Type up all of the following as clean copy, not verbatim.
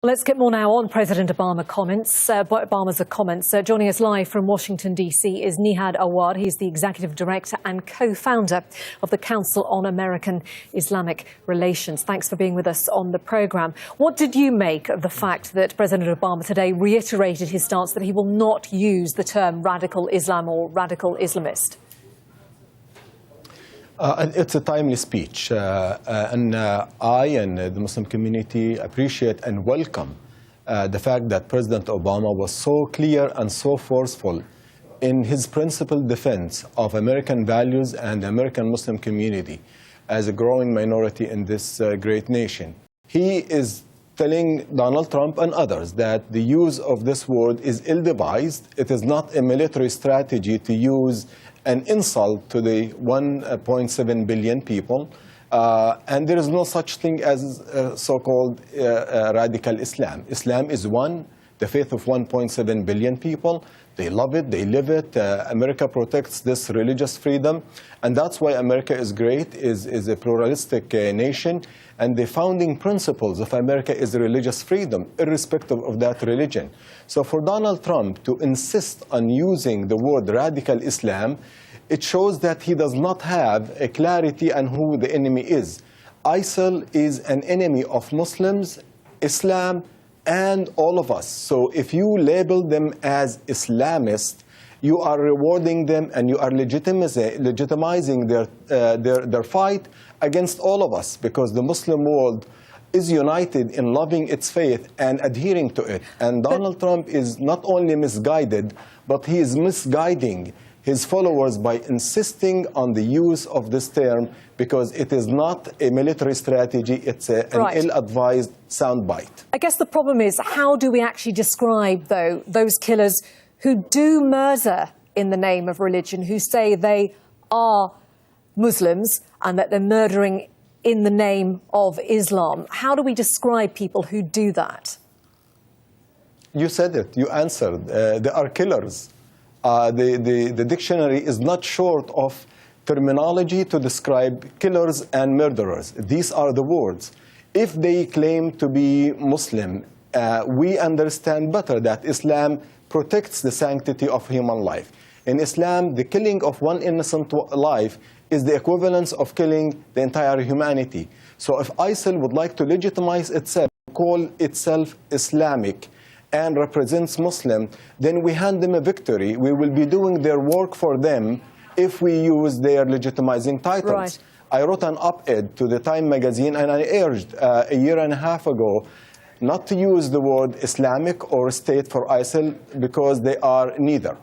Let's get more now on President Obama's comments. Joining us live from Washington, D.C. is Nihad Awad. He's the Executive Director and co-founder of the Council on American-Islamic Relations. Thanks for being with us on the programme. What did you make of the fact that President Obama today reiterated his stance that he will not use the term radical Islam or radical Islamist? It's a timely speech, and I and the Muslim community appreciate and welcome the fact that President Obama was so clear and so forceful in his principled defense of American values and the American Muslim community as a growing minority in this great nation. He is telling Donald Trump and others that the use of this word is ill-devised. It is not a military strategy to use an insult to the 1.7 billion people, and there is no such thing as so-called radical Islam. Islam is one, the faith of 1.7 billion people. They love it, they live it. America protects this religious freedom, and that's why America is great, is a pluralistic nation, and the founding principles of America is religious freedom, irrespective of that religion. So for Donald Trump to insist on using the word radical Islam, it shows that he does not have a clarity on who the enemy is. ISIL is an enemy of Muslims, Islam, and all of us. So if you label them as Islamist, you are rewarding them and you are legitimizing their fight against all of us, because the Muslim world is united in loving its faith and adhering to it. And Donald Trump is not only misguided, but he is misguiding his followers by insisting on the use of this term, because it is not a military strategy, it's an ill-advised soundbite. I guess the problem is, how do we actually describe, though, those killers who do murder in the name of religion, who say they are Muslims and that they're murdering in the name of Islam? How do we describe people who do that? You said it, you answered. They are killers. The dictionary is not short of terminology to describe killers and murderers. These are the words. If they claim to be Muslim, we understand better that Islam protects the sanctity of human life. In Islam, the killing of one innocent life is the equivalence of killing the entire humanity. So if ISIL would like to legitimize itself, call itself Islamic, and represents Muslim, then we hand them a victory. We will be doing their work for them if we use their legitimizing titles. Right. I wrote an op-ed to the Time magazine, and I urged a year and a half ago not to use the word Islamic or state for ISIL, because they are neither.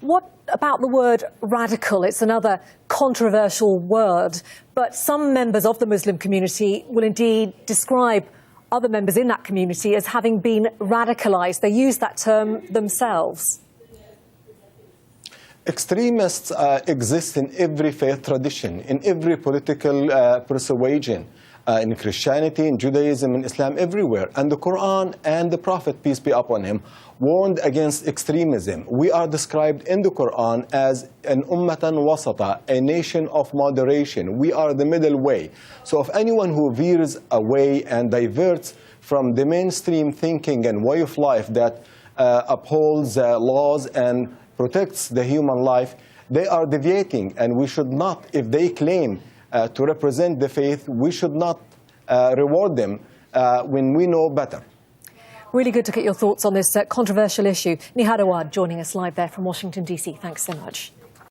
What about the word radical? It's another controversial word, but some members of the Muslim community will indeed describe other members in that community as having been radicalized. They use that term themselves. Extremists exist in every faith tradition, in every political persuasion, in Christianity, in Judaism, in Islam, everywhere. And the Quran and the Prophet, peace be upon him, warned against extremism. We are described in the Quran as an ummatan wasata, a nation of moderation. We are the middle way. So if anyone who veers away and diverts from the mainstream thinking and way of life that upholds laws and protects the human life, they are deviating, and we should not, if they claim to represent the faith, we should not reward them when we know better. Really good to get your thoughts on this controversial issue. Nihad Awad joining us live there from Washington, D.C. Thanks so much.